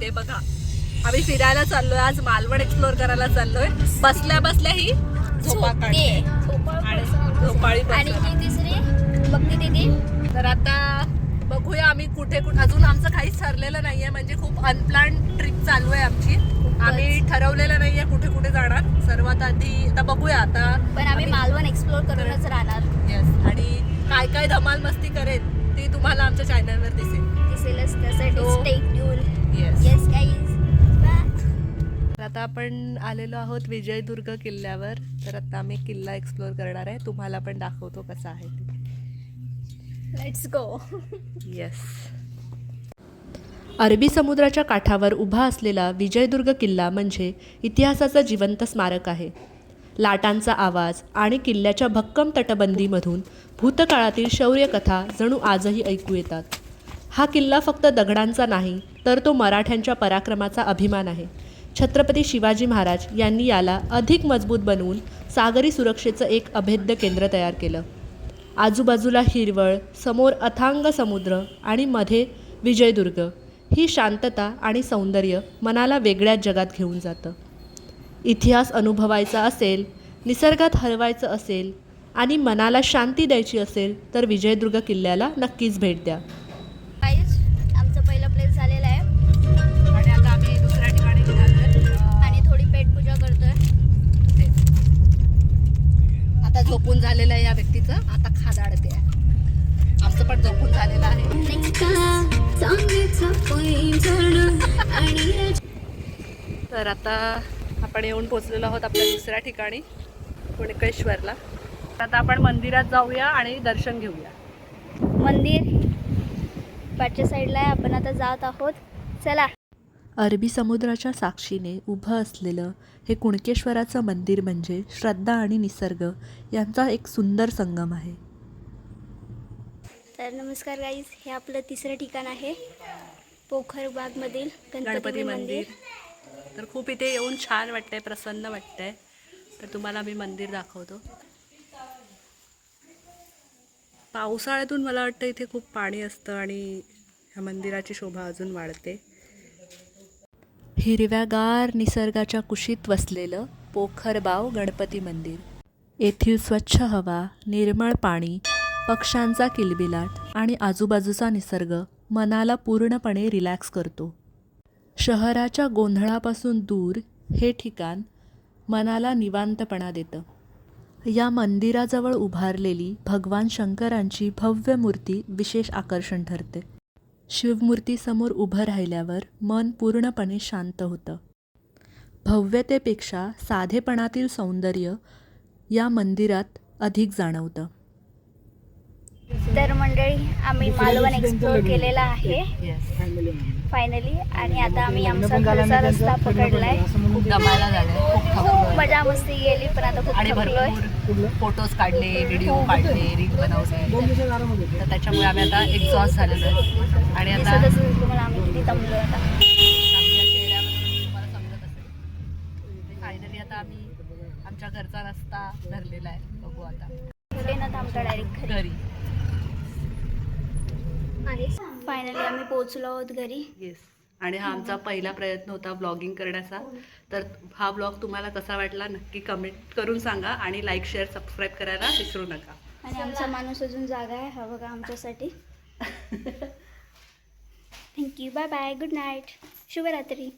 हे बघा आम्ही फिरायला चाललोय आज, मालवण एक्सप्लोर करायला चाललोय. बसल्या बसल्या ही झोपा काढते आणि झोपाळी आणि ती तिसरी बघते दीदी. तर आता बघूया आम्ही कुठे कुठे, अजून आमचं काहीच ठरलेलं नाहीये, म्हणजे खूप अनप्लॅन ट्रिप चालू आहे आमची. आम्ही ठरवलेलं नाहीये कुठे कुठे जाणार. सर्वात आधी आता बघूया आता, पण आम्ही मालवण एक्सप्लोर करूनच राहणार. येस, आणि काय काय धमाल मस्ती करेल ती तुम्हाला आमच्या चॅनलवर दिसेलच, त्यासाठी stay tune. Yes. Yes guys. आता आपण आलेलो आहोत विजयदुर्ग किल्ल्यावर. तर आता आम्ही किल्ला एक्सप्लोर करणार आहे, तुम्हाला पण दाखवतो कसा आहे ते. Let's go. येस. अरबी समुद्राच्या काठावर उभा असलेला विजयदुर्ग किल्ला म्हणजे इतिहासाचं जिवंत स्मारक आहे. लाटांचा आवाज आणि किल्ल्याच्या भक्कम तटबंदीमधून भूतकाळातील शौर्यकथा जणू आजही ऐकू येतात. हा किल्ला फक्त दगडांचा नाही, तर तो मराठ्यांच्या पराक्रमाचा अभिमान आहे. छत्रपती शिवाजी महाराज यांनी याला अधिक मजबूत बनवून सागरी सुरक्षेचं एक अभेद्य केंद्र तयार केलं. आजूबाजूला हिरवळ, समोर अथांग समुद्र आणि मध्ये विजयदुर्ग. ही शांतता आणि सौंदर्य मनाला वेगळ्याच जगात घेऊन जातं. इतिहास अनुभवायचा असेल, निसर्गात हरवायचं असेल आणि मनाला शांती द्यायची असेल तर विजयदुर्ग किल्ल्याला नक्कीच भेट द्या. गाईज, आमचा पहिला प्लेस झालेला आहे आणि आता आम्ही दुसऱ्या ठिकाणी निघालोय आणि थोडी पेटपूजा करतोय. आता झोपून झालेलं आहे या व्यक्तीचं, आता खादाडते आहे. आमचं पण झोपून झालेलं आहे. तर आता आपण येऊन पोचलेलो आहोत आपल्या दुसऱ्या ठिकाणी कुणकेश्वरला. आता आपण मंदिरात जाऊया आणि दर्शन घेऊया. मंदिर पाठच्या साईडला आहे, आपण आता जात आहोत. चला. अरबी समुद्राच्या साक्षीने उभं असलेलं हे कुणकेश्वराचं मंदिर म्हणजे श्रद्धा आणि निसर्ग यांचा एक सुंदर संगम आहे. तर नमस्कार गाईज, हे आपलं तिसरं ठिकाण आहे पोखरबागमधील गणपती मंदिर. तर खूप इथे येऊन छान वाटतंय, प्रसन्न वाटतंय. तर तुम्हाला मी मंदिर दाखवतो. पावसाळ्यातून मला वाटतं इथे खूप पाणी असतं आणि ह्या मंदिराची शोभा अजून वाढते. हिरव्यागार निसर्गाच्या कुशीत वसलेलं पोखरबाव गणपती मंदिर. येथील स्वच्छ हवा, निर्मळ पाणी, पक्ष्यांचा किलबिलाट आणि आजूबाजूचा निसर्ग मनाला पूर्णपणे रिलॅक्स करतो. शहराच्या गोंधळापासून दूर हे ठिकाण मनाला निवांतपणा देतं. या मंदिराजवळ उभारलेली भगवान शंकरांची भव्य मूर्ती विशेष आकर्षण ठरते. शिवमूर्तीसमोर उभं राहिल्यावर मन पूर्णपणे शांत होतं. भव्यतेपेक्षा साधेपणातील सौंदर्य या मंदिरात अधिक जाणवतं. तर मंडळी, आम्ही मालवण एक्सप्लोर केलेला आहे फायनली, आणि आता आम्ही आमचा घरचा रस्ता पकडलाय. खूप दमायला झालंय, खूप मजा मस्ती गेली, पण आता खूप आणि थकलोय. भरपूर फोटोज काढले, व्हिडिओ काढले, रील बनवले. तर त्याच्यामुळे आम्ही आता एक्झॉस्ट झालेलो आहे. आणि आता तसं तुम्हाला आम्ही किती दमलोय आता. आमच्या चेहऱ्यावरून तुम्हाला समजत असेल. फायनली आता आम्ही आमच्या घरचा रस्ता धरलेला आहे. बघू आता पुढे ना थांबता डायरेक्ट घरी. फायनली आम्ही पोहोचलो आहोत घरी. येस. आणि हा आमचा पहिला प्रयत्न होता ब्लॉगिंग करण्याचा. तर हा ब्लॉग तुम्हाला कसा वाटला नक्की कमेंट करून सांगा आणि लाईक, शेअर, सबस्क्राईब करायला विसरू नका. आणि आमचा माणूस अजून जागा आहे, हा बघा आमच्यासाठी. Thank you, bye bye, good night, शुभरात्री.